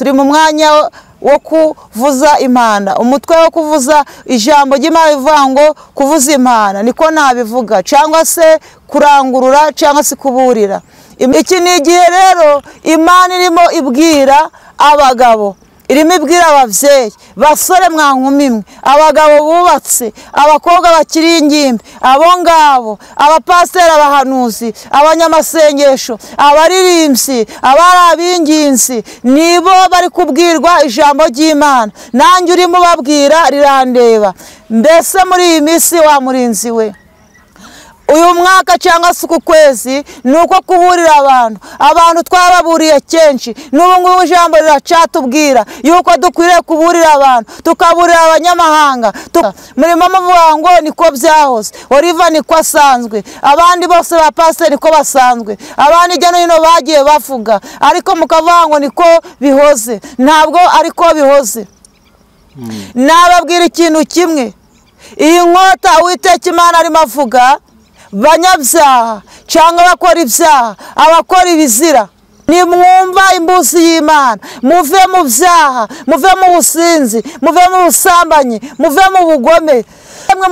turi mu mwanya wo kuvuza impanda. Umutwe wo kuvuza ijambo ry'Imana bivuga ngo kuvuza impanda, niko nabivuga, cyangwa se kurangurura cyangwa se kuburira. Iki ni igihe rero Imana irimo ibwira abagabo, irimo ibwira ababyeyi, basore mwa nkumi mwe, abagabo bubatse, abakobwa bakiri ingimbi, abo ngabo, abapasiteri, abahanuzi, abanyamasengesho, abaririmbyi, abari ab'inginzi, nibo bari kubwirwa ijambo ry'Imana. Nanjye urimo ubabwira rirandeba. Mbese muri iyi minsi wa murinzi we, uyu mwaka cyangwa se uku kwezi ni uko kuburira abantu twababuriye kenshi, n'ubu ngubu ijambo riracatubwira yuko dukwiriye kuburira abantu, tukaburira abanyamahanga. Murimo muvuga ngo niko byahoze, Oliva niko asanzwe, abandi bose ba pasiteri niko basanzwe, abandi hirya no hino bagiye bavuga, ariko mukavuga ngo niko bihoze. Ntabwo ariko bihoze. Nababwira ikintu kimwe, iyi nkota Uwiteka Imana arimo avuga, banyabyaha cyangwa abakora ibyaha, abakora ibizira, nimwumva imbuzi y'Imana, muve mu byaha, muve mu businzi, muve mu busambanyi, muve mu bugome,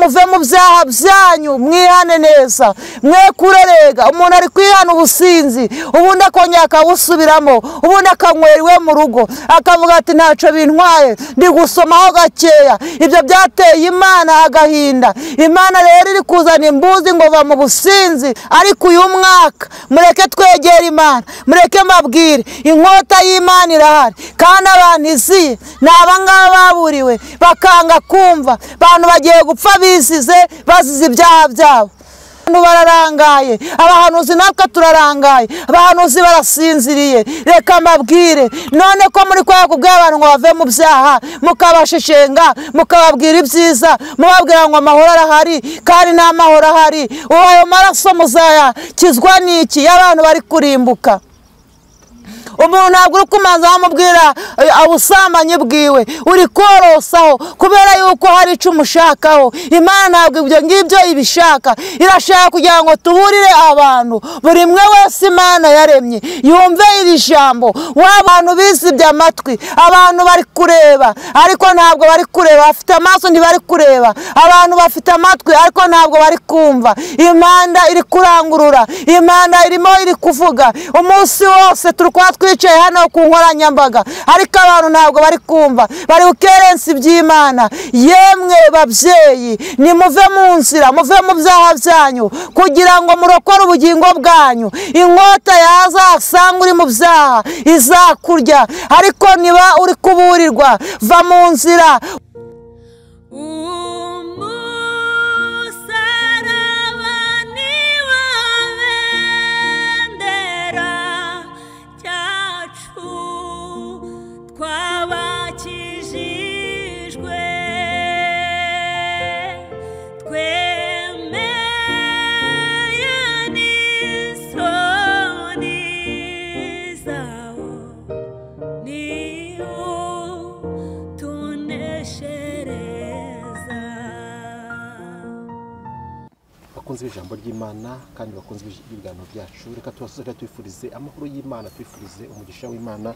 muve mu byaha byanyu, mwihane neza, mwe kurerega. Umuntu ari kwihana ubusinzi, ubundi akongera akabusubiramo, ubundi akanywera iwe mu rugo, akavuga ati ntacyo bintwaye, ndi gusomaho gakeya. Ibyo byateye Imana agahinda. Imana rero iri kuzana imbuzi ngo va mu businzi. Ariko uyu mwaka mureke twegere Imana, mureke mbabwire, inkota y'Imana irahari, kandi abantu iziye ni abangaba baburiwe bakanga kumva. Abantu bagiye gupfa bizize, bazize ibyaha byabo. Abantu bararangaye, abahanuzi natwe turarangaye, abahanuzi barasinziriye. Reka mbabwire, none ko muri kwaya kubwira abantu ngo bave mu byaha, mukabashishenga, mukababwira ibyiza, mubabwira ngo amahoro arahari, kandi nta mahoro ahari. Ayo maraso muzayakizwa n'iki y'abantu bari kurimbuka? Umuntu ntabwo uri kumanza wamubwira ubusambanyi bwiwe, uri korosaho kubera yuko hari icyo umushakaho. Imana ntabwo ibyo ngibyo ibishaka, irashaka kugira ngo tuburire abantu. Buri mwe wese Imana yaremye yumve iri jambo. W'abantu bizibye amatwi, abantu bari kureba ariko ntabwo bari kureba, bafite amaso ntibari kureba, abantu bafite amatwi ariko ntabwo bari kumva. Imana iri kurangurura, Imana irimo iri kuvuga. Umunsi wose turi twicaye hano ku nkoranyambaga, ariko abantu ntabwo bari kumva, bari gukerensa iby'Imana. Yemwe babyeyi, nimuve mu nzira, muve mu byaha byanyu kugira ngo murokore ubugingo bwanyu. Inkota yazasanga uri mu byaha izakurya, ariko niba uri kuburirwa, va mu nzira. bakunze ijambo ry'Imana kandi bakunze ibiganiro byacu, reka tubasore twifurize amahoro y'Imana, twifurize umugisha w'Imana.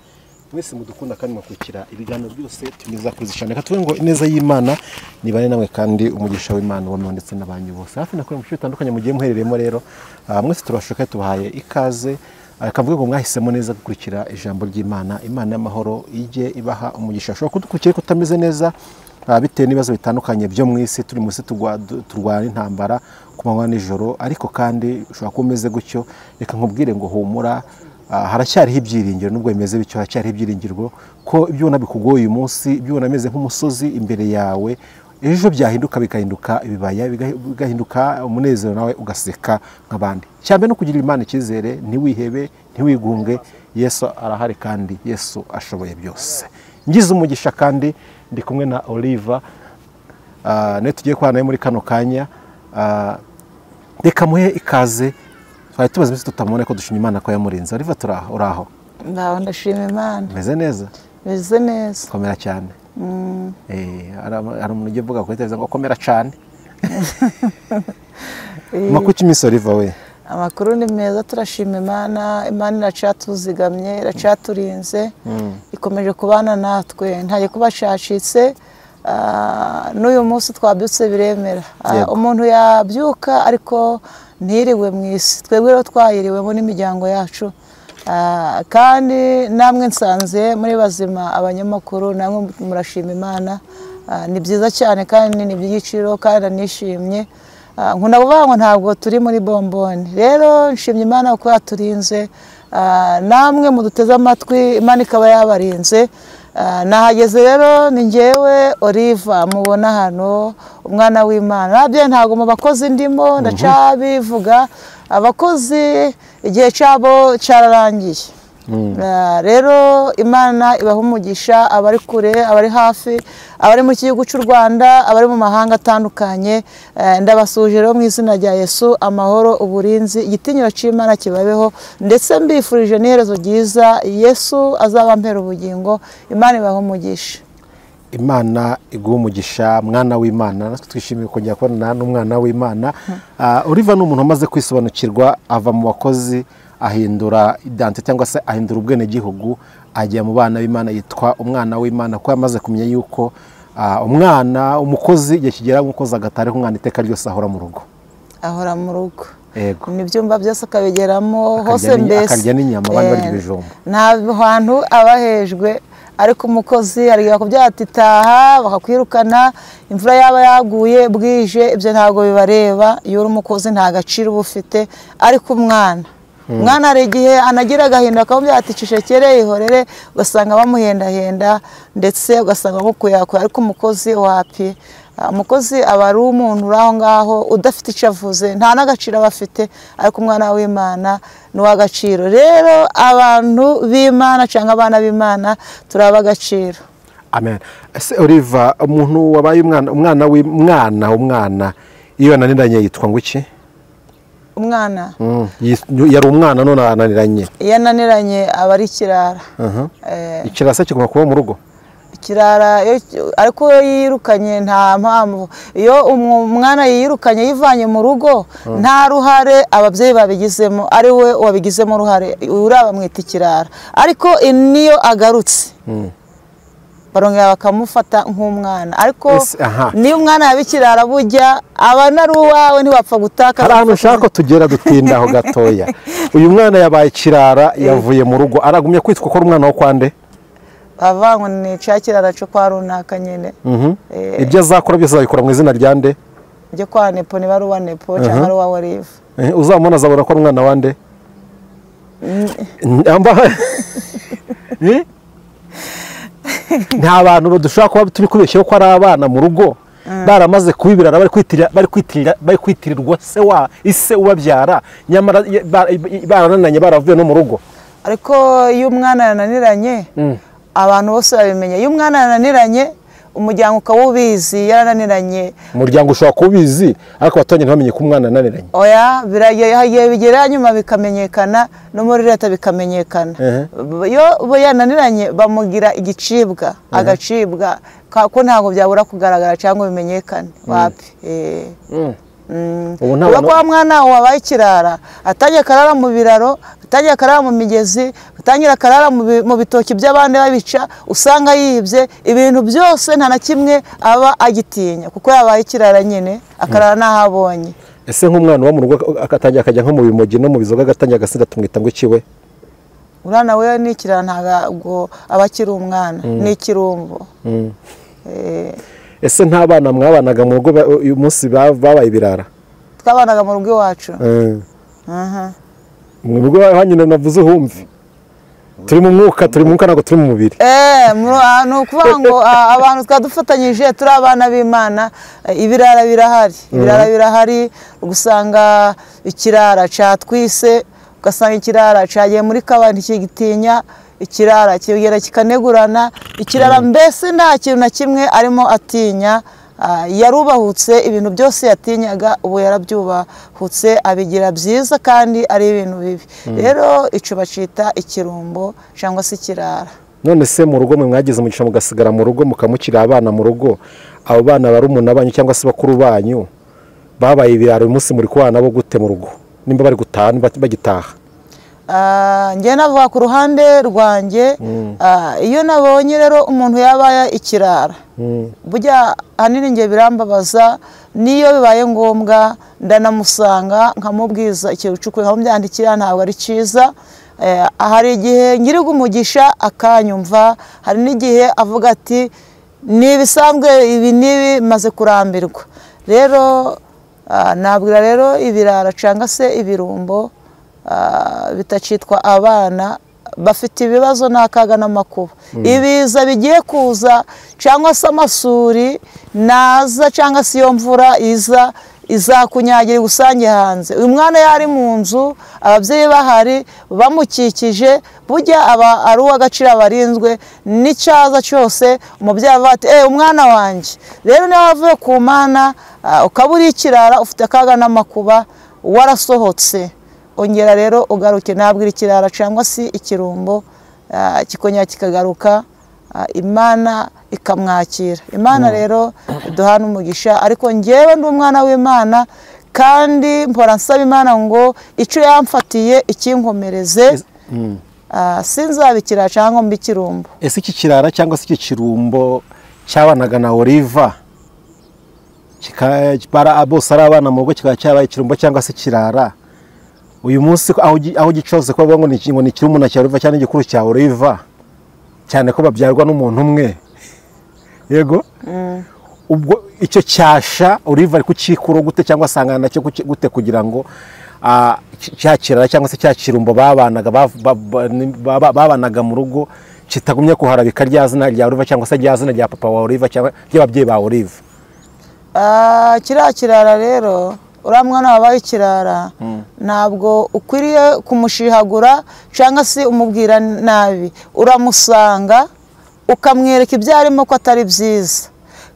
Mwese mudukunda kandi mukurikira ibiganiro byose tumiza kuzishana. Reka tuvuge ngo ineza y'Imana nibane namwe kandi umugisha w'Imana wamwe ndetse n'abanyu bose. Hafi nakora mu bitandukanye mugiye muhereremo rero, mwese turabashoka tubahaye ikaze. Akavuga ngo mwahisemo neza gukurikira ijambo ry'Imana. Imana y'amahoro ije ibaha umugisha. Ushobora kudukurikira kutameze neza bitewe n'ibibazo bitandukanye byo mu isi, turi munsi turwana intambara ku manywa n'ijoro, ariko kandi ushobora kuba umeze gutyo. Reka nkubwire ngo humura, haracyariho ibyiringiro. Nubwo bimeze bityo, haracyariho ibyiringiro ko ibyo ubona bikugoye uyu munsi, ibyo ubona ameze nk'umusozi imbere yawe, ejo byahinduka bikahinduka ibibaya, bigahinduka umunezero, nawe ugaseka nk'abandi. Cyambe no kugira Imana icyizere, ntiwihebe, ntiwigunge. Yesu arahari kandi Yesu ashoboye byose. Ngize umugisha kandi ndi kumwe na Oliva, ne tugiye kwa nawe muri kano kanya. Reka muhe ikaze. Twari tubaze iminsi tutamubona ko dushimye Imana ko yamurinze. Oliva, uraho? Ndaho, ndashima Imana. Meze neza? Meze neza. Komera cyane. Hari umuntu uvuga ko ngo komera cyane. Makuki iminsi Oliva we? amakuru ni meza turashima Imana. Imana iracatuzigamye, iracaturinze, ikomeje kubana natwe, ntaye kubashashitse. N'uyu munsi twabyutse biremera. Umuntu yabyuka ariko ntiriwe mu isi, twebwe rero twayiriwemo n'imiryango yacu. Kandi namwe nsanze muri bazima abanyamakuru, namwe murashima Imana. Ni byiza cyane kandi ni iby'igiciro kandi nishimye. Nkunda kuvuga ngo ntabwo turi muri bomboni. Rero nshimye Imana kuko yaturinze, namwe muduteze amatwi Imana ikaba yabarinze. Nahageze rero ni njyewe Oliva mubona hano, umwana w'Imana. Nabyo ntabwo mu bakozi ndimo, ndacabivuga abakozi igihe cyabo cyararangiye. Rero Imana ibaha umugisha, abari kure, abari hafi, abari mu gihugu cy'u Rwanda, abari mu mahanga atandukanye. Ndabasuje rero mu izina rya Yesu, amahoro, uburinzi, igitinyiro cy'Imana kibabeho, ndetse mbifurije n'iherezo ryiza. Yesu azabampera ubugingo. Imana ibaha umugisha. Imana iguha umugisha, mwana w'Imana. Natwe twishimiye kongera kubonana n'umwana w'Imana. Oliva ni umuntu umaze kwisobanukirwa, ava mu bakozi ahindura identite cyangwa se ahindura ubwenegihugu, ajya mu bana b'Imana, yitwa umwana w'Imana, ko yamaze kumenya yuko umwana umukozi igihe kigera umukozi agatari umwana iteka ryose ahora mu rugo. Ahora mu rugo. Yego. N'ibyumba byose akabigeramo hose, mbese akarya n'inyama abandi barya ibijumba. Nta hantu abahejwe, ariko umukozi ariga kubyara ati taha, bakakwirukana, imvura yaba yaguye bwije, ibyo ntabwo bibareba. Iyo uri umukozi nta gaciro uba ufite. Ariko umwana hari igihe anagira agahinda akamubwira ati cishekere ihorere, ugasanga bamuhendahenda ndetse ugasanga bamukuyakuye. Ariko umukozi wapi, umukozi aba ari umuntu uri aho ngaho udafite icyo avuze, nta n'agaciro aba afite. Ariko umwana w'Imana ni uw'agaciro. Rero abantu b'Imana cyangwa abana b'Imana turaba agaciro. Amen. Ese Oliva, umuntu wabaye umwana iyo yananiranye yitwa ngo iki? Umwana yari umwana none ananiranye. Iyo ananiranye aba ari ikirara. Ikirara se kigomba kuba mu rugo? Ikirara ariko iyo yirukanye nta mpamvu. Iyo umwana yirukanye yivanye mu rugo, nta ruhare ababyeyi babigizemo, ari we wabigizemo uruhare, uraba mwita ikirara. Ariko niyo agarutse barongera bakamufata nk'umwana. Ariko niyo umwana yabikirara bujya aba ari uwawe, ntiwapfa gutaka. Hari ahantu ushaka ko tugera dutindaho gatoya. Uyu mwana yabaye ikirara, yavuye mu rugo, aragumya kwitwa ko ari umwana wo kwande? Bavuga ngo ni cya kirara cyo kwa runaka nyine. Ibyo azakora byose azabikora mu izina rya nde? Ibyo kwa Nepo, niba ari uwa Nepo cyangwa ari uwa Oliva. Uzamubona azabona ko ari umwana wa nde? Nta bantu dushobora kuba turi kubeshyaho ko ari abana mu rugo, baramaze kubibirara, bari kwitirirwa ise ubabyara, nyamara baranananye baravuye no mu rugo. Ariko iyo umwana yananiranye abantu bose babimenya. Iyo umwana yananiranye umuryango ukawubizi yarananiranye. Umuryango ushobora kubizi ariko abaturage ntibamenye ko umwana yananiranye. Oya, bigera nyuma bikamenyekana, no muri leta bikamenyekana. Iyo yananiranye bamugira igicibwa, agacibwa, ko ntabwo byabura kugaragara cyangwa bimenyekane. Wapi. Ubu kwa mwana wabaye ikirara, atangiye karara mu biraro, atangiye karara mu migezi, atangira karara mu bitoki by'abandi babica, usanga yibye ibintu byose, nta na kimwe aba agitinya kuko yabaye ikirara nyine, akarara n'ahabonye. Ese nk'umwana wo mu rugo akatangira akajya nko mu bimogi no mu bizoga, agatangira agasinda, tumwita ngo ikiwe? Urana we ni ikirara, ntabwo aba akiri umwana, ni ikirumbo. Ese nta bana mwabanaga mu rugo uyu munsi babaye ibirara? Twabanaga mu rugo iwacu. Mu rugo hanyine navuze humve, turi mu mwuka ntabwo turi mu mubiri. Ni ukuvuga ngo abantu twadufatanyije turi abana b'Imana. Ibirara birahari, ugasanga ikirara cyatwise, ugasanga ikirara cyagiye muri kabari ntikigitinya, ikirara kigera kikanegurana, ikirara mbese nta kintu na kimwe arimo atinya. Yarubahutse, ibintu byose yatinyaga ubu yarabyubahutse, abigira byiza kandi ari ibintu bibi. Rero icyo bacita ikirumbo cyangwa se ikirara. None se mu rugo mwe mwagize umugisha mugasigara mu rugo mukamukira abana mu rugo, abo bana barumuna banyu cyangwa se bakuru banyu babaye ibirara, uyu munsi muri kubana bo gute mu rugo? nimba bari gutaha nimba bagitaha? njye navuga ku ruhande rwanjye, iyo nabonye rero umuntu yabaye ikirara burya ahanini njye birambabaza, niyo bibaye ngombwa ndanamusanga nkamubwiza ikintu cy'ukuri nkamubyandikira ntabwo ari cyiza. hari igihe ngiriga umugisha akanyumva, hari n'igihe avuga ati nibisanzwe ibi nibi maze kurambirwa. Rero nabwira rero ibirara cyangwa se ibirumbo bitacitwa abana bafite ibibazo n'akaga n'amakuba. Ibiza bigiye kuza cyangwa se amasuri naza cyangwa se iyo mvura iza izakunyagira usange hanze. Uyu mwana yari mu nzu, ababyeyi bahari bamukikije, burya aba ari uw'agaciro abarinzwe n'icyaza cyose. Umubyeyi avuga ati umwana wanjye. Rero niba wavuye ku Mana ukaba uri ikirara ufite akaga n'amakuba warasohotse, ongera rero ugaruke. Nabwira ikirara cyangwa se ikirumbo kikongera kikagaruka, Imana ikamwakira. Imana rero duhana umugisha, ariko njyewe ndi umwana w'Imana kandi mpora nsaba Imana ngo icyo yamfatiye ikinkomereze, sinzabikira cyangwa mbi kirumbo. Ese iki kirara cyangwa se iki kirumbo cyabanaga na Oliva kikabara bose ari abana mu rugo, kikaba cyabaye ikirumbo cyangwa se kirara, uyu munsi aho gicoze ko bavuga ngo ni kirumuna cya Oliva cyane igikuru cya Oliva, cyane ko babyarwa n'umuntu umwe. Yego, ubwo icyo cyasha Oliva ari kukikura gute cyangwa asangana nacyo gute kugira ngo cyakirara cyangwa se cyakirumbo babanaga mu rugo kitagumye kuharabika rya zina rya Oliva cyangwa se rya zina rya papa wa Oliva cyangwa ry'ababyeyi ba Oliva? Kiriya kirara rero, uriya mwana wabaye ikirara ntabwo ukwiriye kumushihagura cyangwa se umubwira nabi. Uramusanga ukamwereka ibyo arimo ko atari byiza,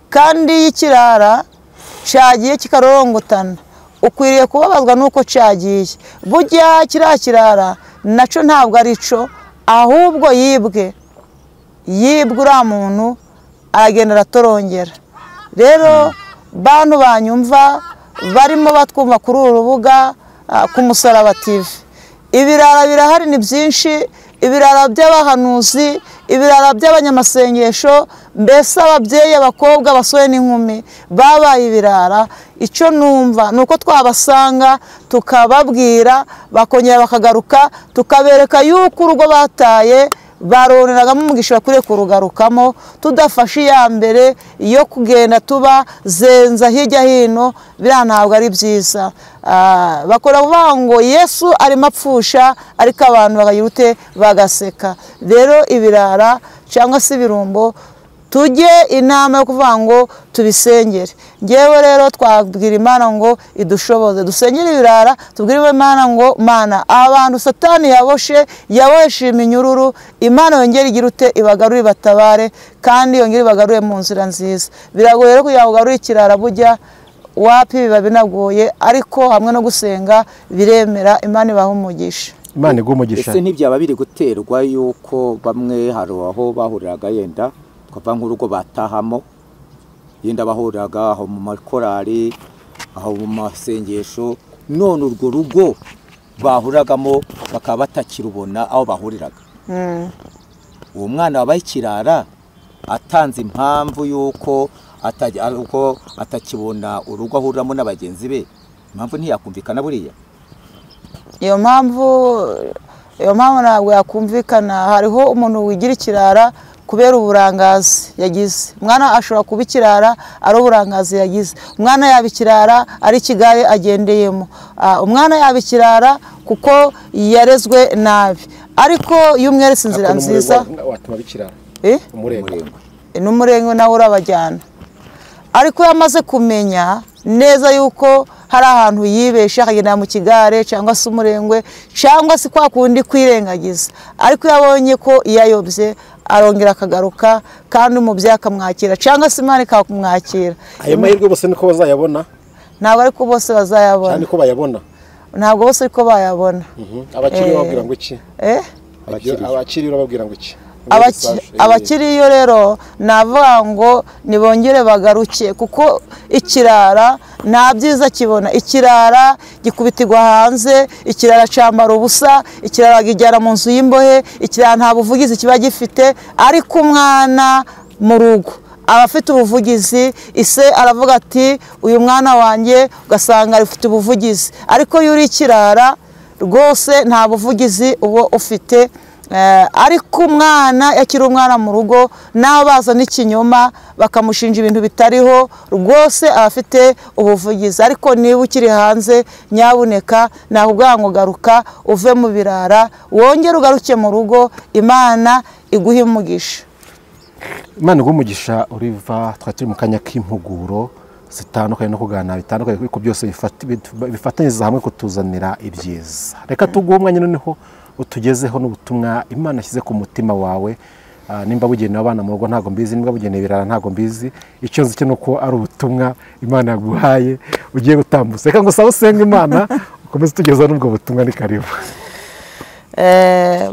kandi iyo ikirara cyagiye kikarorongotana ukwiriye kubabazwa n'uko cyagiye. Burya kiriya kirara nacyo ntabwo ari cyo, ahubwo yibwe uriya muntu aragenda aratorongera. Rero bantu banyumva barimo batwumva kuri uru rubuga ku Musaraba TV, ibirara birahari ni byinshi, ibirara by'abahanuzi, ibirara by'abanyamasengesho, mbese ababyeyi, abakobwa, abasore n'inkumi babaye ibirara. Icyo numva ni uko twabasanga tukababwira, bakongera bakagaruka, tukabereka yuko urugo bataye baroneragamo umugisha bakwiriye kurugarukamo, tudafashe iya mbere iyo kugenda tuba zenza hirya hino. Biriya ntabwo ari byiza. Bakora kuvuga ngo Yesu arimo apfusha, ariko abantu bakagira ute bagaseka. Rero ibirara cyangwa se ibirumbo tujye inama yo kuvuga ngo tubisengere. Ngewe rero twabwira Imana ngo idushoboze dusengere ibirara, tubwire Imana ngo Mana, abantu Satani yaboheshe iminyururu, Imana yongere igira ute ibagarure batabare, kandi yongere ibagarure mu nzira nziza. Biragoye rero kugira ngo ugarure ikirara, burya wapi biba binagoye, ariko hamwe no gusenga biremera. Imana ibaha umugisha. Imana iguha umugisha. Ese ntibyaba biri guterwa yuko bamwe hari aho bahuriraga, yenda twava nk'urugo batahamo, yenda bahuriraga aho mu makorari, aho mu masengesho, none urwo rugo bahuragamo bakaba batakirubona aho bahuriraga. Uwo mwana wabaye ikirara atanze impamvu yuko atakibona urugo ahuriramo n'abagenzi be, impamvu ntiyakumvikana buriya? Iyo mpamvu ntabwo yakumvikana. Hariho umuntu wigira ikirara kubera uburangazi yagize. Umwana ashobora kuba ikirara ari uburangazi yagize. Umwana yaba ikirara ari ikigare agendeyemo. Umwana yaba ikirara kuko yarezwe nabi, ariko iyo umweretse inzira nziza n'umurengwe nawe urabajyana. Ariko yamaze kumenya neza yuko hari ahantu yibesha, akagenda mu kigare cyangwa se umurengwe cyangwa se kwa kundi kwirengagiza, ariko yabonye ko iyayobye arongera akagaruka, kandi umubyeyi akamwakira cyangwa se Imana ikamwakira. Ayo mahirwe bose niko bazayabona? Ntabwo ariko bose bazayabona. Cyane ko bayabona? Ntabwo bose ariko bayabona. Abakiri bababwira ngo iki? Abakiri bababwira ngo iki? abakiriyo rero navuga ngo nibongere bagaruke, kuko ikirara nta byiza kibona. Ikirara gikubitirwa hanze, ikirara cyambara ubusa, ikirara kijyana mu nzu y'imbohe, ikirara nta buvugizi kiba gifite. Ariko umwana mu rugo aba afite ubuvugizi, ise aravuga ati uyu mwana wanjye, ugasanga afite ubuvugizi. Ariko iyo uri ikirara rwose nta buvugizi uba ufite. Ariko umwana yakiri umwana mu rugo, n'abaza n'ikinyoma bakamushinja ibintu bitariho, rwose aba afite ubuvugizi. Ariko niba ukiri hanze, nyabuneka nakubwira ngo garuka uve mu birara, wongere ugaruke mu rugo, Imana iguhe umugisha. Imana iguhe umugisha. Oliva, twari turi mu kanya k'impuguro zitandukanye no kuganira bitandukanye, kuko byose bifatanyiriza hamwe kutuzanira ibyiza. Reka tuguhe umwanya noneho utugezeho n'ubutumwa Imana ashyize ku mutima wawe. Nimba bugenewe abana mu rugo ntago mbizi, nimba bugenewe ibirara ntago mbizi, icyo nzi cyo nuko ari ubutumwa Imana yaguhaye ugiye gutambutsa. Reka ngo sabe usenga Imana ukomeze tugezeho n'ubwo butumwa. Ni karibu.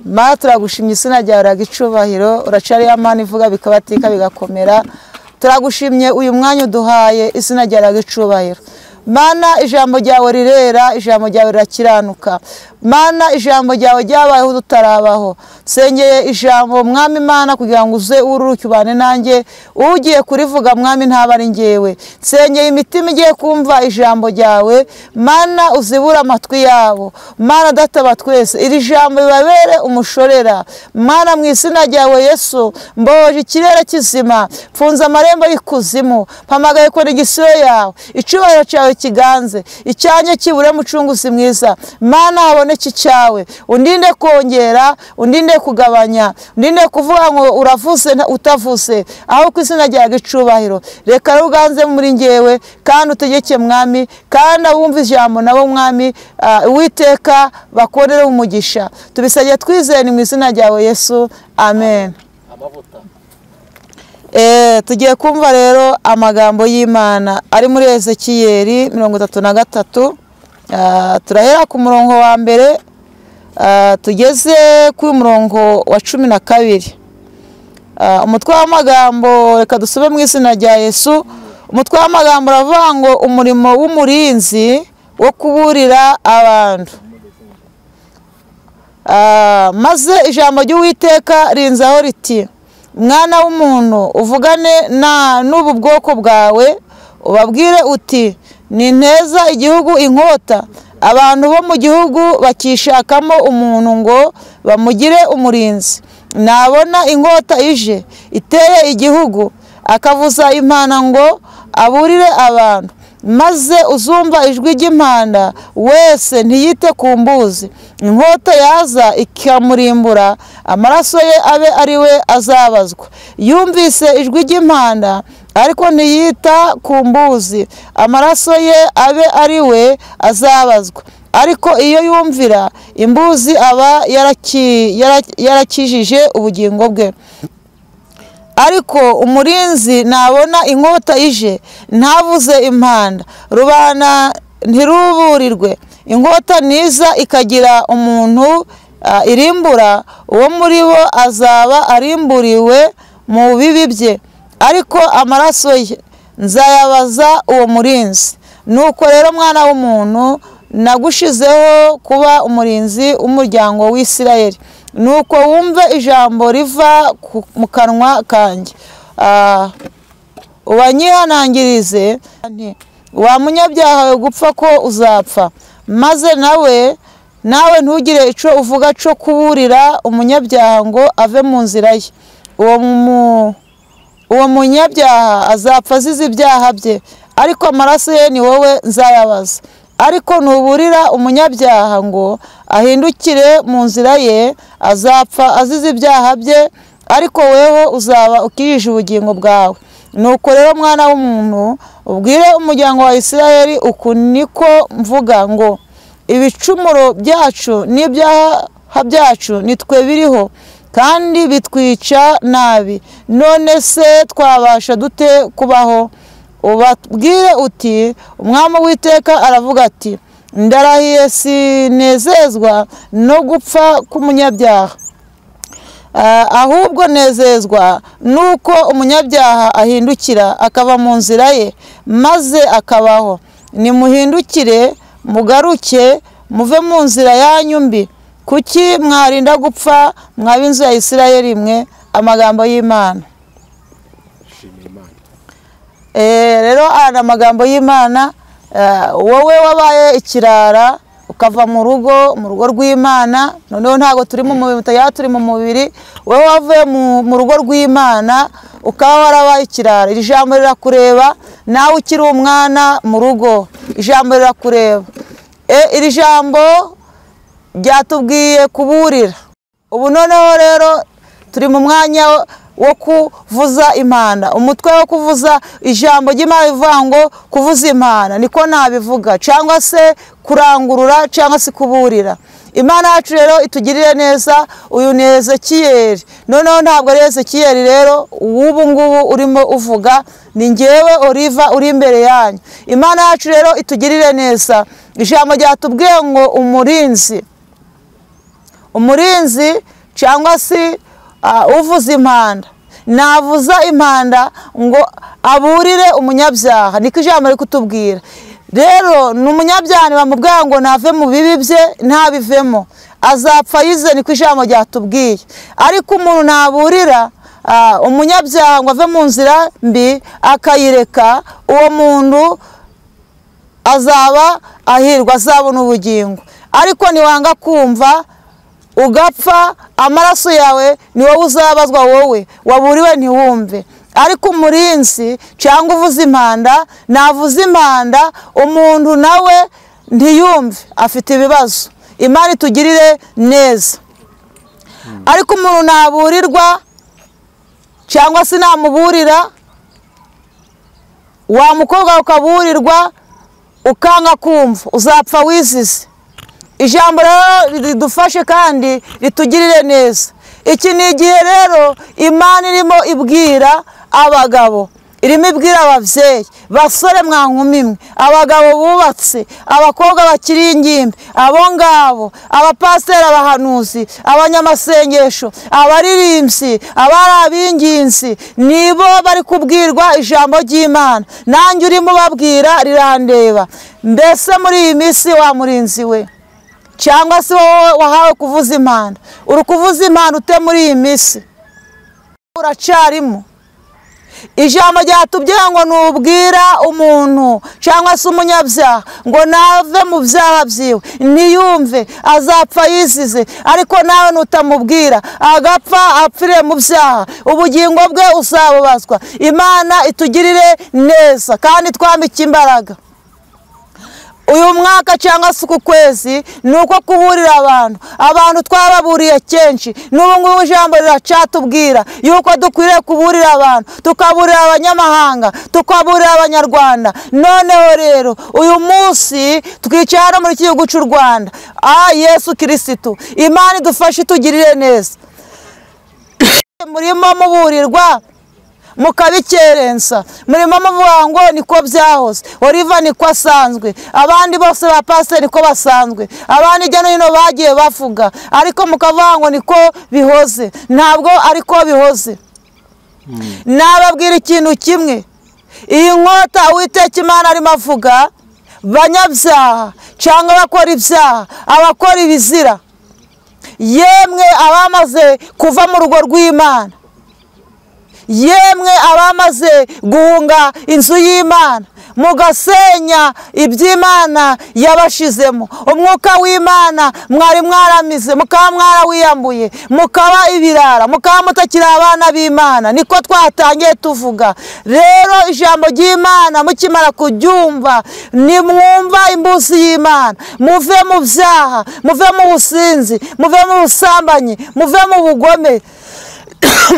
Mana turagushimye, izina ryawe ragicubahiro, uracari Imana ivuga bikabatika bigakomera. Turagushimye uyu mwanya uduhaye, izina ryawe ragicubahiro. Mana ijambo ryawe rirera, ijambo ryawe rirakiranuka. Mana ijambo ryawe ryabayeho tutarabaho. Sengeye ijambo Mwami Mana kugira ngo uze ururuke ubane nanjye, ugiye kurivuga Mwami ntaba ari njyewe. Sengeye imitima igiye kumva ijambo ryawe, Mana uzibura amatwi yabo. Mana databa twese iri jambo bibabere umushorera. Mana mu izina ryawe Yesu, mboje ikirere kizima, pfunza amarembo y'ikuzimu, mpamagaye ko n'igisiyo yawe, icubahiro cyawe kiganze, icyanye kibure mucunguzi mwiza. Mana haboneke icyawe, undinde kongera, undinde kugabanya, undinde kuvuga ngo uravuze utavuze, aho ku izina ryawe gicubahiro. Reka ruganze muri njyewe, kandi utegeke Mwami, kandi abumva ijambo nabo Mwami Uwiteka bakorere umugisha. Tubisabye twizeye mu izina ryawe Yesu, amen. Tugiye kumva rero amagambo y'Imana ari muri Ezekiyeli 33. Turahera ku murongo wa mbere tugeze ku murongo wa 12. Umutwe w'amagambo reka dusube mu izina rya Yesu. Umutwe w'amagambo uravuga ngo umurimo w'umurinzi wo kuburira abantu. Maze ijambo ry'Uwiteka rinzaho riti, mwana w'umuntu, uvugane n'ubu bwoko bwawe, ubabwire uti ninteza igihugu inkota, abantu bo mu gihugu bakishakamo umuntu ngo bamugire umurinzi. Nabona inkota ije iteye igihugu, akavuza impanda ngo aburire abantu, maze uzumva ijwi ry'impanda wese ntiyite ku mbuzi. Inkota yaza ikamurimbura, amaraso ye abe ari we azabazwa. Yumvise ijwi ry'impanda ariko ntiyita ku mbuzi, amaraso ye abe ari we azabazwa. Ariko iyo yumvira imbuzi aba yarakijije ubugingo bwe. Ariko umurinzi nabona inkota ije ntavuze impanda, rubanda ntiruburirwe. Inkota niza ikagira umuntu irimbura, uwo muri bo azaba arimburiwe mu bibi bye, ariko amaraso ye nzayabaza uwo murinzi. Nuko rero mwana w'umuntu, nagushizeho kuba umurinzi w'umuryango w'Isirayeli. Nuko wumve ijambo riva mu kanwa kanjye, ubanyihanangirize, wa munyabyaha we gupfa ko uzapfa. Maze nawe ntugire icyo uvuga cyo kuburira umunyabyaha ngo ave mu nzira ye. Uwo munyabyaha azapfa azize ibyaha bye, ariko amaraso ye ni wowe nzayabaza. Ariko nuburira umunyabyaha ngo ahindukire mu nzira ye, azapfa azize ibyaha bye, ariko weho uzaba ukijije ubugingo bwawe. Nuko rero mwana w'umuntu, ubwire umuryango wa Isirayeli uku niko mvuga ngo ibicumuro byacu n'ibyaha byacu nitwe biriho, kandi bitwica nabi. None se twabasha dute kubaho? Ubabwire uti umwami w'Iteka aravuga ati, ndarahiye sinezezwa no gupfa k'umunyabyaha, ahubwo nezezwa nuko umunyabyaha ahindukira akava mu nzira ye maze akabaho. Nimuhindukire mugaruke muve mu nzira yanyu mbi. Kuki mwarinda gupfa mwaba inzu ya Isirayeli mwe? Amagambo y'Imana. Rero ana amagambo y'Imana, wowe wabaye ikirara ukava mu rugo rw'Imana, noneho ntago turi mu mubiri, turi mu mubiri. Wowe wavuye mu rugo rw'Imana ukaba warabaye ikirara, iri jambo rirakureba. Nawe ukiri umwana mu rugo, ijambo rirakureba. Iri jambo ryatubwiye kuburira. Ubu noneho rero turi mu mwanya wo kuvuza impanda. Umutwe wo kuvuza ijambo ry'Imana rivuga ngo kuvuza impanda, niko nabivuga, cyangwa se kurangurura cyangwa se kuburira. Imana yacu rero itugirire neza. Uyu ni Ezekiyeli. Noneho ntabwo ari Ezekiyeli rero ubu ngubu urimo uvuga, ni njyewe Oliva uri imbere yanyu. Imana yacu rero itugirire neza. Ijambo ryatubwiye ngo umurinzi cyangwa se uvuza impanda, navuza impanda ngo aburire umunyabyaha, niko ijambo riri kutubwira. Rero ni umunyabyaha bamubwira ngo nave mu bibi bye ntabivemo, azapfa yize, niko ijambo ryatubwiye. Ariko umuntu naburira umunyabyaha ngo ave mu nzira mbi akayireka, uwo muntu azaba ahirwa, azabona ubugingo. Ariko niwanga kumva ugapfa, amaraso yawe ni wowe uzabazwa, wowe waburiwe ntiwumve. Ariko umurinzi cyangwa uvuza impanda navuza impanda, umuntu nawe ntiyumve, afite ibibazo. Imana itugirire neza. Ariko umuntu naburirwa cyangwa se namuburira, wa mukobwa ukaburirwa ukanga kumva, uzapfa wizize. Ijambo rero ridufashe kandi ritugirire neza. Iki ni igihe rero Imana irimo ibwira abagabo, irimo ibwira ababyeyi, basore mwa nkumi mwe, abagabo bubatse, abakobwa bakiri ingimbi, abo ngabo, abapasiteri, abahanuzi, abanyamasengesho, abaririmbyi, abari ab'inginzi, nibo bari kubwirwa ijambo ry'Imana. Nanjye urimo ubabwira rirandeba. Mbese muri iyi minsi wa murinzi we, cyangwa se wowe wahawe kuvuza impanda, uri kuvuza impanda ute muri iyi minsi? Uracarimo. Ijambo ryatubwiye ngo nubwira umuntu cyangwa se umunyabyaha ngo nave mu byaha byiwe ntiyumve, azapfa yizize. Ariko nawe nutamubwira agapfa apfire mu byaha, ubugingo bwe uzabubazwa. Imana itugirire neza kandi twambike imbaraga. Uyu mwaka cyangwa se uku kwezi ni uko kuburira abantu twababuriye kenshi. N'ubu ngubu ijambo riracatubwira yuko dukwiriye kuburira abantu, tukaburira abanyamahanga, tukaburira abanyarwanda. Noneho rero uyu munsi twicara muri iki gihugu cy'u Rwanda, Yesu Kirisitu, Imana idufashe itugirire neza. Murimo muburirwa mukabikerensa, murimo muvuga ngo niko byahoze, Oliva niko asanzwe, abandi bose ba pasiteri niko basanzwe, abandi hirya no hino bagiye bavuga, ariko mukavuga ngo niko bihoze. Ntabwo ariko bihoze. Nababwira ikintu kimwe, iyi nkota Uwiteka Imana arimo avuga, banyabyaha cyangwa abakora ibyaha, abakora ibizira, yemwe abamaze kuva mu rugo rw'Imana, yemwe abamaze guhunga inzu y'Imana, mugasenya iby'Imana yabashizemo, umwuka w'Imana mwari mwaramize, mukaba mwarawiyambuye, mukaba ibirara, mukaba mutakiri abana b'Imana. Niko twatangiye tuvuga. Rero ijambo ry'Imana mukimara kuryumva, nimwumva imbuzi y'Imana, muve mu byaha, muve mu businzi, muve mu busambanyi, muve mu bugome.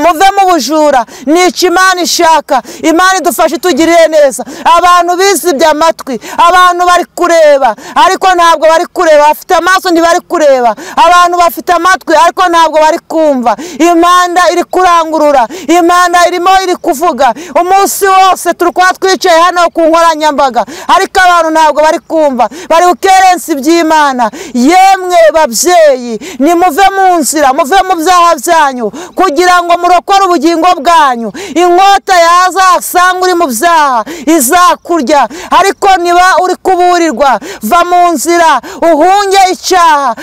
muve mu bujura, nica Imana ishaka. Imana idufashe itugirire neza. Abantu bizibye amatwi, abantu bari kureba ariko ntabwo bari kureba, bafite amaso ntibari kureba. Abantu bafite amatwi ariko ntabwo bari kumva. Impanda iri kurangurura, impanda irimo iri kuvuga. Umunsi wose turi kuba twicaye hano ku nkoranyambaga ariko abantu ntabwo bari kumva, bari gukerensa iby'Imana. Yemwe babyeyi, nimuve mu nzira, muve mu byaha byanyu kugira ngo murokore ubugingo bwanyu. Inkota yazasanga uri mu byaha izakurya, ariko niba uri kuburirwa, va mu nzira uhunge icyaha.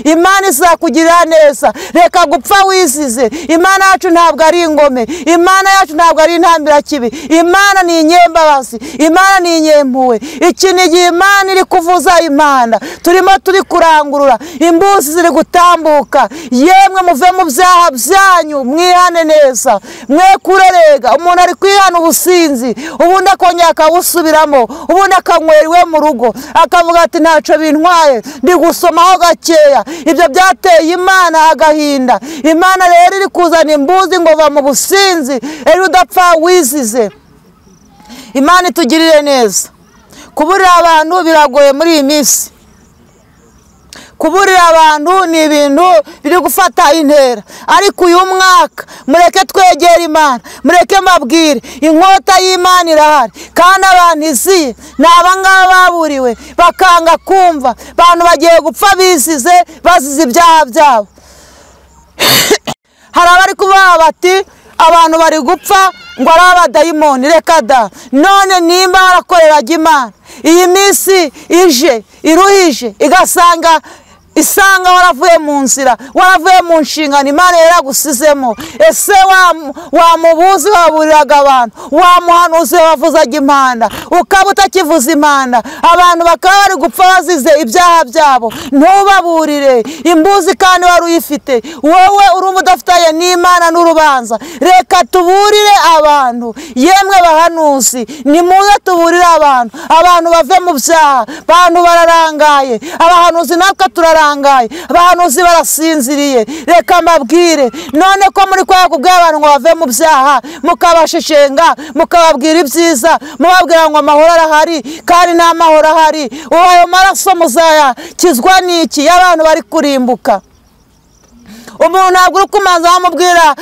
Imana izakugirira neza. Reka gupfa wizize. Imana yacu ntabwo ari ingome, Imana yacu ntabwo ari intambirakibi. Imana ni inyembabazi, Imana ni inyempuhwe. Iki ni igihe Imana iri kuvuza impanda, turimo turi kurangurura, imbuzi ziri gutambuka. Yemwe muve mu byaha byanyu, mwihane neza, mwe kurerega. Umuntu ari kwihana ubusinzi, ubundi akongera akabusubiramo, ubundi akanywera iwe mu rugo, akavuga ati ntacyo bintwaye, ndi gusomaho gakeya. Ibyo byateye Imana agahinda. Imana rero iri kuzana imbuzi ngo va mu businzi, ejo udapfa wizize. Imana itugirire neza. Kuburira abantu biragoye muri iyi minsi. Kuburira abantu ni ibintu biri gufata intera, ariko uyu mwaka mureke twegera Imana, mureke mbabwire inkota y'Imana irahari kandi abantu iziye ni abangaba baburiwe bakanga kumva. Abantu bagiye gupfa bizize, bazize ibyaha byabo. Hari abari kuvuga bati abantu bari gupfa ngo ari abadayimoni. Reka da, none nimba barakoreraga Imana, iyi minsi ije iruhije isanga waravuye mu nzira, waravuye mu nshingano Imana yaragusizemo, ese wamubuzi waburiraga abantu, wamuhanuzi wavuzaga impanda ukaba utakivuza impanda, abantu bakaba bari gupfa bazize ibyaha byabo. Ntubaburire imbuzi kandi wari uyifite, wowe urumva udafitanye n'Imana n'urubanza. Reka tuburire abantu. Yemwe bahanuzi, nimuze tuburire abantu, abantu bave mu byaha. Abantu bararangaye, abahanuzi natwe turarangaye, abahanuzi barasinziriye. Reka mbabwire, none ko muri kwaya kubwira abantu ngo bave mu byaha, mukabashishenga, mukababwira ibyiza, mubabwira ngo amahoro arahari kandi nta mahoro ahari. Ayo maraso muzayakizwa n'iki? Y'abantu bari kurimbuka. Umuntu ntabwo uri kumanza wamubwira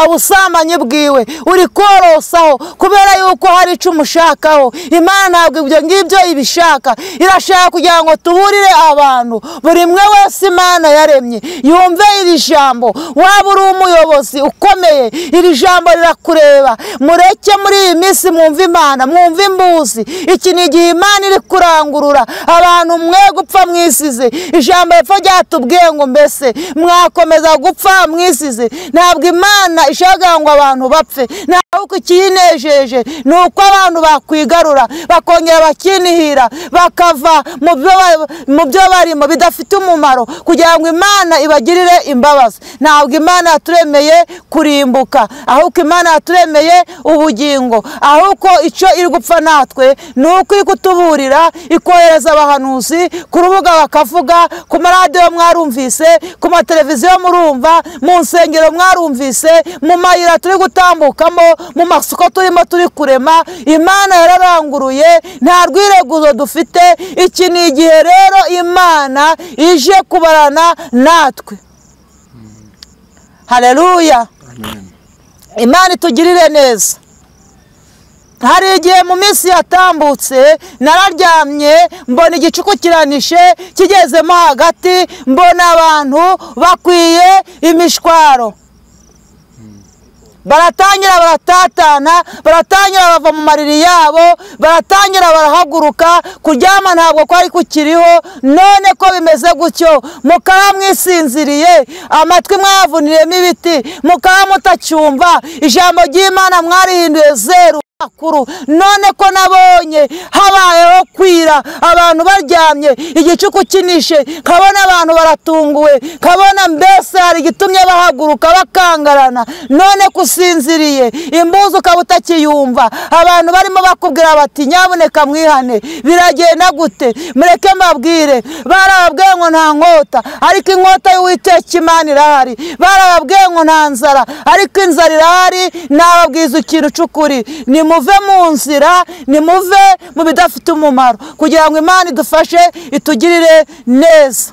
ubusambanyi bwiwe, uri korosaho kubera yuko hari icyo umushakaho. Imana ntabwo ibyo ngibyo ibishaka, irashaka kugira ngo tuburire abantu. Buri mwe wese Imana yaremye yumve iri jambo. Waba uri umuyobozi ukomeye, iri jambo rirakureba. Mureke muri iyi minsi mwumve Imana, mwumve imbuzi. Iki ni igihe Imana iri kurangurura abantu, mwe gupfa mwisize. Ijambo hepfo ryatubwiye ngo mbese mwakomeza gupfa mwisize. Ntabwo Imana ishaka ngo abantu bapfe, ntabwo ikiyinejeje ni uko abantu bakwigarura, bakongera bakinihira, bakava mu byo barimo bidafite umumaro, kugira ngo Imana ibagirire imbabazi. Ntabwo Imana yaturemeye kurimbuka, ahubwo Imana yaturemeye ubugingo. Ahubwo icyo iri gupfa natwe ni uko iri kutuburira, ikohereza abahanuzi ku rubuga bakavuga, ku maradiyo mwarumvise, ku mateleviziyo murumva, mu nsengero mwarumvise, mu mayira turi gutambukamo, mu masoko turimo turi kurema. Imana yararanguruye, nta rwireguzo dufite. Iki ni igihe rero Imana ije kubarana natwe. Haleluya. Imana itugirire neza. Hari igihe mu minsi yatambutse nararyamye, mbona igicuku kiranishe kigezemo hagati, mbona abantu bakwiye imishwaro. Baratangira baratatana, baratangira bava mu mariri yabo, baratangira barahaguruka. Kuryama ntabwo kwari kukiriho. None ko bimeze gutyo, mukaba mwisinziriye, amatwi mwayavuniremo ibiti, mukaba mutacyumva, ijambo ry'Imana mwarihinduye zeru. none ko nabonye habayeho kwira abantu baryamye igicuku kinishe kabona abantu baratunguwe kabona mbese hari gitumye bahaguruka bakangarana none kusinziriye imbuzi ukaba utakiyumva abantu barimo bakubwira bati nyabuneka mwihane biragenda gute mureke mbabwire barababwiye ngo nta nkota ariko inkota y'Uwiteka Imana irahari barababwiye ngo nta nzara ariko inzara irahari nababwiza ikintu cy'ukuri nimuve mu nzira nimuve mu bidafite umumaro kugira ngo Imana idufashe itugirire neza.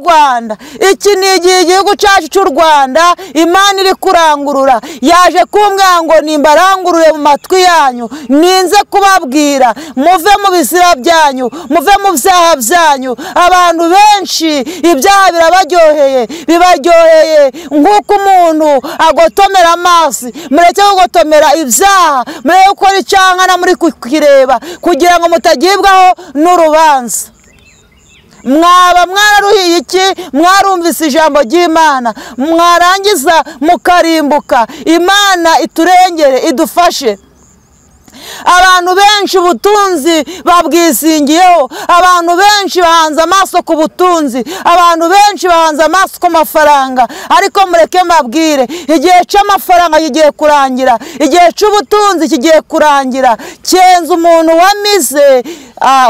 Rwanda iki ni igihugu cyacu cy'u Rwanda Imana iri kurangurura yaje kumbwira ngo nimbarangurure mu matwi yanyu ninze kubabwira muve mu bizira byanyu muve mu byaha byanyu. Abantu benshi ibyaha birabaryoheye bibaryoheye nk'uko umuntu agotomera amazi mureke gugotomera ibyaha mureke gukora icyankana muri kukireba kugira ngo mutagibwaho n'urubanza. Mwaba mwararuhiye iki mwarumvise ijambo ry'Imana mwarangiza mukarimbuka Imana iturengere idufashe. Abantu benshi ubutunzi babwisingiyeho abantu benshi bahanze amaso ku butunzi abantu benshi bahanze amaso ku mafaranga ariko mureke mbabwire igihe cy'amafaranga kigiye kurangira igihe cy'ubutunzi kigiye kurangira cyenze umuntu wamize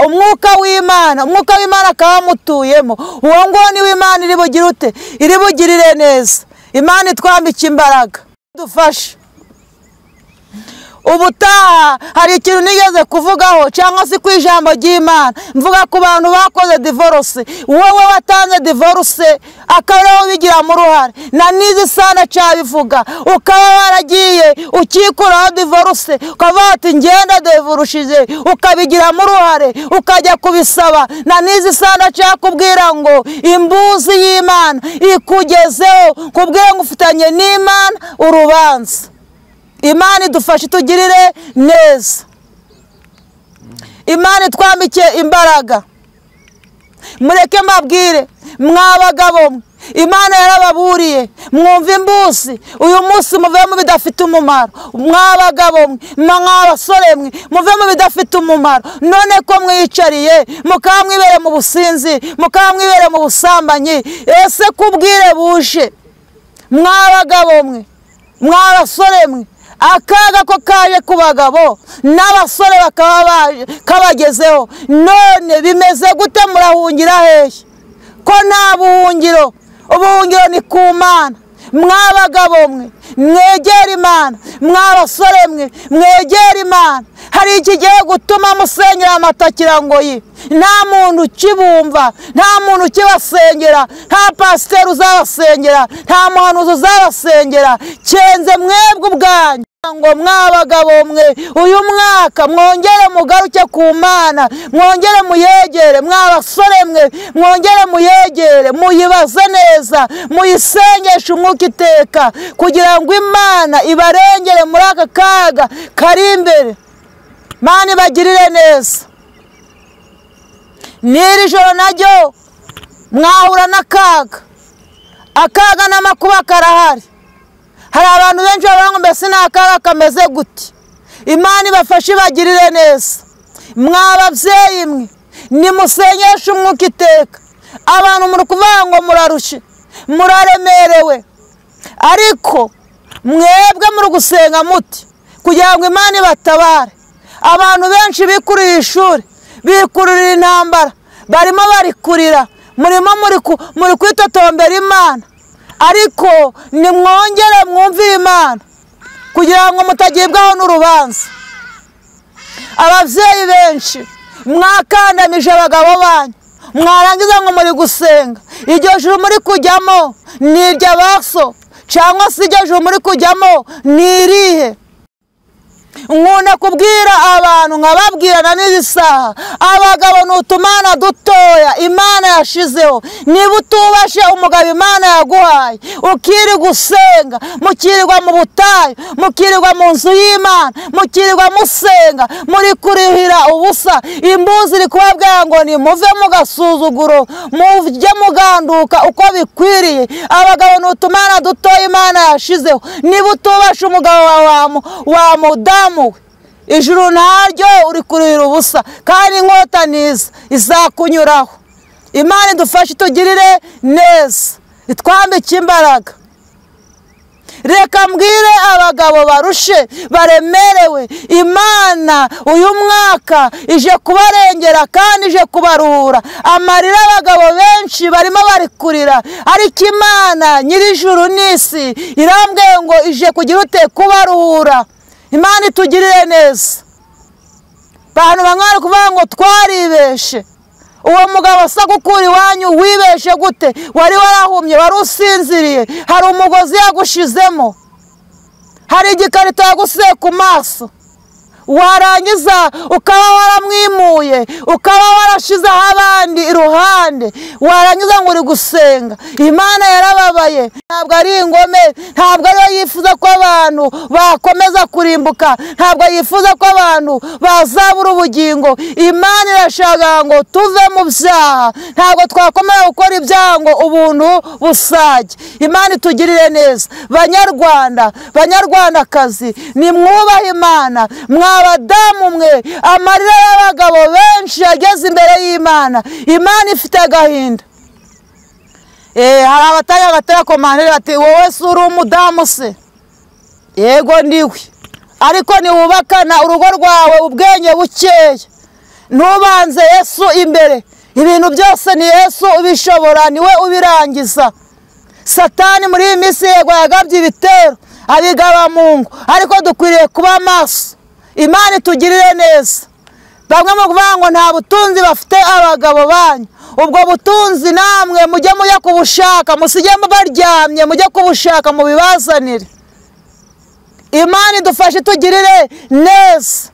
umwuka w'Imana akaba amutuyemo uwo ngo ni w'Imana iri bugire ute iri bugirire neza. Imana itwambike imbaraga dufashe. Ubutaha hari ikintu nigeze kuvugaho cyangwa se ku ijambo ry'Imana mvuga ku bantu bakoze divorce wowe watanze divorce akaba ubigiramo uruhare na nizi sana cyabivuga ukaba waragiye ukikuraho divorce ukaba ati ngenda divorce ukabigiramo uruhare ukajya kubisaba na nizi sana cyakubwira ngo imbuzi y'Imana ikugezeho kubwira ngo ufitanye n'Imana urubanza. Imana idufashe tugirire neza. Imana itwambike imbaraga. Mureke mbabwire mwabagabo Imana yarababuriye mwumva imbuzi uyu munsi muve mu bidafite umumaro mwabagabo mwabasore muve mu bidafite umumaro none ko mwicariye mukamwibere mu businzi mukamwibere mu busambanyi ese kubwire buje mwabagabo mwabasore akaga ko kaje ku bagabo n'abasore bakaba kabagezeho none bimeze gute murahungira hehe ko nta buhungiro ubuhungiro ni ku Mana. Mwabagabo mwegera Imana mwabasore mwegera Imana hari ikigiye gutuma musenyera amatakira ngo nta muntu ukibumva nta muntu ukibasengera nta pasiteri uzabasengera nta muhanuzi uzabasengera cyenze mwebwe ubwanyu ngo mwabagabo uyu mwaka mwongere mugaruke ku Mana mwongere muyegere mwabasore mwongere muyegere muyibaze neza muyisengeshe umwuka iteka kugira ngo Imana ibarengere muri aka kaga kari imbere. Imana ibagirire neza. N'iri joro naryo mwahura n'akaga akaga n'amakuba karahari hari abantu benshi bavuga mbese n'akaga kameze gute. Imana ibafashe ibagirire neza. Mwababyeyi nimusenyeshe umwuka iteka abantu muri kuvuga ngo murarushe muraremerewe ariko mwebwe muri gusenga muti kugira ngo Imana ibatabare. Abantu benshi bikurira ishuri bikurira intambara barimo barikurira murimo muri kwitotombera Imana ariko nimwongere mwumvire Imana kugira ngo mutagibwaho n'urubanza. Ababyeyi benshi mwakandamije abagabo banyu mwarangiza ngo muri gusenga iryo juru muri kujyamo ni iry'abaso cyangwa se iryo juru muri kujyamo ni irihe. Nkunda kubwira abantu nkababwirana n'izi saha abagabo n'utumana dutoya Imana yashizeho niba utubashe umugabo Imana yaguhaye ukiri gusenga mukirirwa mu butayu mukirirwa mu nzu y'Imana mukirirwa musenga muri kurihira ubusa imbuzi iri kubabwira ngo nimuve mu gasuzuguro mujye muganduka uko bikwiriye. Abagabo n'utumana dutoya Imana yashizeho niba utubashe umugabo wawe wamudamu ijuru ntaryo uri kurira ubusa kandi inkota niza izakunyuraho. Imana idufashe itugirire neza, itwambike imbaraga. Reka mbwire abagabo barushe baremerewe, Imana uyu mwaka ije kubarengera kandi ije kubaruhura. Amarira abagabo benshi barimo bari kurira, ariko Imana nyir'ijuru n'isi irambwiye ngo ije kugira ute kubaruhura. Imana itugirire neza. Bantu bamwe bari kuvuga ngo twaribeshe. Uwo mugabo asa gukura iwanyu wibeshe gute? Wari warahumye, wari usinziriye, hari umugozi yagushizemo, hari igikarito yagusize ku maso, warangiza ukaba waramwimuye, ukaba warashizeho abandi iruhande, warangiza ngo uri gusenga. Imana yarababaye, ntabwo ari ingome, ntabwo ariyo yifuza ko abantu bakomeza kurimbuka, ntabwo yifuza ko abantu bazabura ubugingo. Imana irashaka ngo tuve mu byaha, ntabwo twakomeza gukora ibyaha ngo ubuntu busage. Imana itugirire neza. Banyarwanda, banyarwandakazi, nimwubahe Imana. Abadamu mwe, amarira y'abagabo benshi yageze imbere y'Imana. Imana ifite agahinda. Hari abatari agatera komandere bati wowe si uri umudamu se? Yego ndiwe, ariko niwubakana urugo rwawe ubwenge bukeya, ntubanze Yesu imbere. Ibintu byose ni Yesu ubishobora, niwe ubirangiza. Satani muri iyi minsi yego yagabye ibitero, abigaba Mungu, ariko dukwiriye kuba maso. Imana itugirire neza. Bamwe mu kuvuga ngo nta butunzi bafite abagabo banyu, ubwo butunzi namwe mujye mujya kubushaka, musigemo baryamye, mujye kubushaka mu bibazanire. Imana idufashe itugirire neza.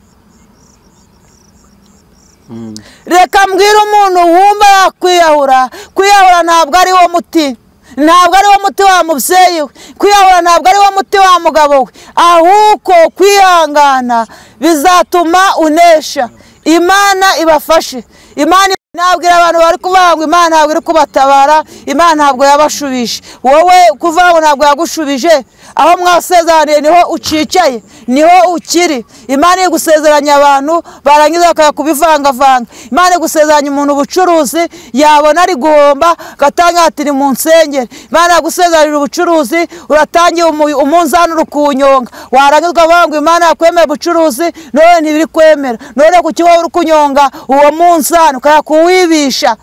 Reka mbwire umuntu wumva yakwiyahura, kwiyahura ntabwo ari wo muti, ntabwo ari wo muti wa mubyeyi we, kwiyahura ntabwo ari wo muti wa mugabo we, ahubwo kwihangana bizatuma unesha. Imana ibafashe. Imana nabwira abantu bari kuvuga ngo Imana ntabwo iri kubatabara, Imana ntabwo yabashubije. Wowe kuvuga ngo ntabwo yagushubije, aho mwasezeraniye niho ucicaye, niho ukiri. Imana igusezeranya abantu barangiza bakaya kubivangavanga. Imana igusezeranya umuntu ubucuruzi, yabona ari guhomba gatanga ati ni mu nsengero. Imana yagusezeranya ubucuruzi, uratangiye umunzani uri kunyonga, warangiza ukavuga ngo Imana yakwemera ubucuruzi, none ntibiri kwemera. None ku kibaho uri kunyonga uwo munzani ukaya kuwibisha.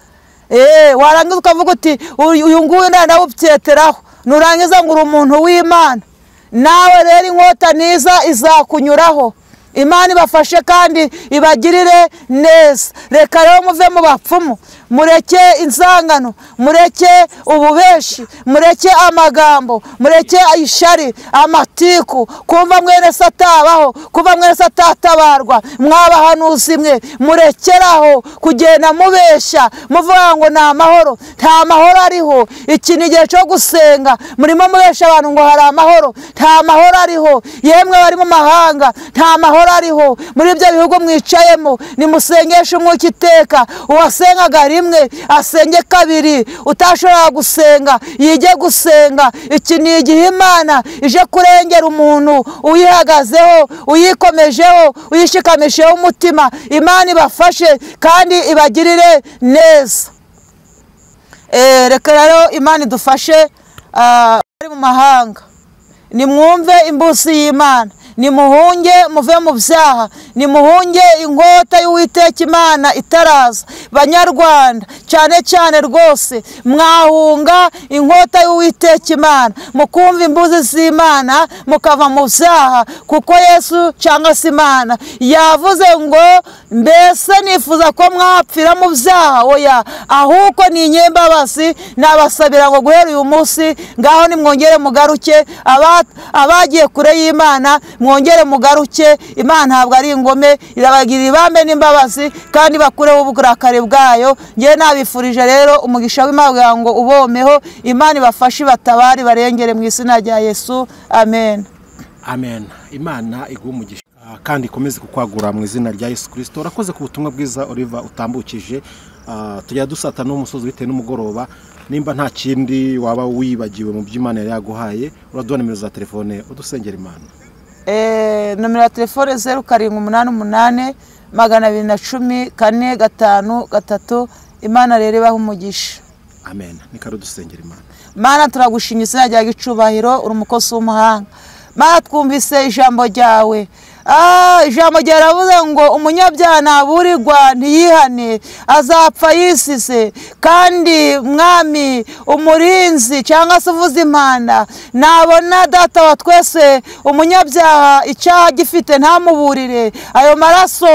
Warangiza ukavuga uti uyu nguyu ndawubyeteraho, nurangiza ngo uri umuntu w'Imana. Nawe rero inkota niza izakunyuraho. Imana ibafashe kandi ibagirire neza. Reka rero muve mu bapfumu, mureke inzangano, mureke ububeshi, mureke amagambo, mureke ishari, amatiku, kumva mwene se atabaho, kumva mwene se atatabarwa. Mwabahanuzi mwe, murekeraho kugenda mubesha, muvuga ngo ni amahoro. Nta mahoro ariho. Iki ni igihe cyo gusenga, murimo mubesha abantu ngo hari amahoro. Nta mahoro ariho. Yemwe bari mu mahanga, nta mahoro ariho. Muri ibyo bihugu mwicayemo, nimusengeshe umwuka iteka. Uwasengaga rimwe asenge kabiri, utashobora gusenga yige gusenga. Iki ni igihe Imana ije kurengera umuntu uyihagazeho, uyikomejeho, uyishikamisheho umutima. Imana ibafashe kandi ibagirire neza. Reka rero Imana idufashe. Bari mu mahanga, nimwumve imbusi y'Imana, nimuhunge muve mu byaha, nimuhunge inkota y'Uwiteka Imana itaraza. Banyarwanda cyane cyane rwose mwahunga inkota y'Uwiteka Imana, mukumva imbuzi z'Imana, mukava mu byaha, kuko Yesu cyangwa se Imana yavuze ngo mbese nifuza ko mwapfira mu byaha. Oya, ahubwo ni inyembabazi nabasabira ngo guhera uyu munsi ngaho nimwongere mugaruke. Abagiye kure y'Imana mwongere mugaruke. Imana ntabwo ari ingome, irabagirira ibambe n'imbabazi kandi bakureho uburakari bwayo. Ngiye nabifurije rero umugisha w'Imana ngo ubomeho. Imana ibafashe batabari barengere mu izina rya Yesu. Amen. Amen. Imana iguha umugisha kandi ikomeze kukwagura mu izina rya Yesu Kristo. Urakoze ku butumwa bwiza Oliver utambukije. Tujya dusata n'umusozi bitewe n'umugoroba. Nimba nta kindi waba wibagiwe mu by'Imana yari yaguhaye, uraduha nimero za telefone udusengera Imana. nomero ya telefone 0788 210 453. Imana rero ibaha umugisha. Amen. Nikaro dusengera Imana. Mana turagushimye izina rya gicubahiro, uri umukozi w'umuhanga. Mana twumvise ijambo ryawe. Ijambo ryaravuze ngo umunyabyaha naburirwa ntiyihane azapfa yisize, kandi mwami umurinzi cyangwa se uvuza impanda nabona data wa twese umunyabyaha icyaha gifite ntamuburire, ayo maraso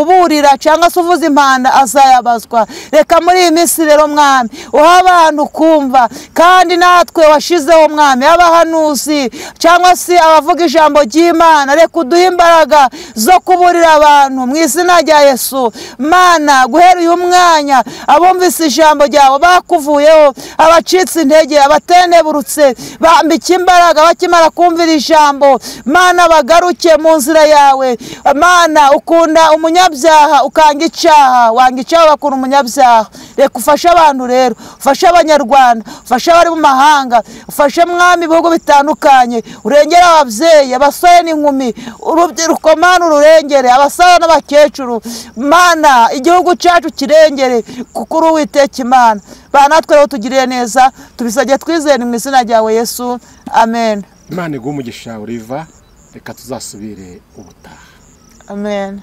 uburira cyangwa se uvuza impanda azayabazwa. Reka muri iyi minsi rero mwami uha abantu kumva, kandi natwe washizeho mwami abahanuzi cyangwa se abavuga ijambo ry'Imana, reka uduhe imbaraga zo kuburira abantu mu izina rya Yesu. Mana guhera uyu mwanya abumvise ijambo ryawe bakuvuyeho, abacitse intege, abateneburutse bambike imbaraga bakimara kumvira ijambo. Mana bagaruke mu nzira yawe. Mana ukunda umunyabyaha ukanga icyaha, wanga icyaha bakunda umunyabyaha. Reka ufashe abantu rero, ufashe abanyarwanda, ufashe abari mu mahanga, ufashe mwami ibihugu bitandukanye, urengera ababyeyi, abasore n'inkumi, urubyiruko Mana ururengere, abasaza n'abakecuru. Mana igihugu cyacu kirengere kuko uri Uwiteka Imana. Natwe rero tugiriye neza, tubisabye twizeye mu izina ryawe Yesu. Amen. Imana iguhe umugisha Oliva, reka tuzasubire ubutaha. Amen.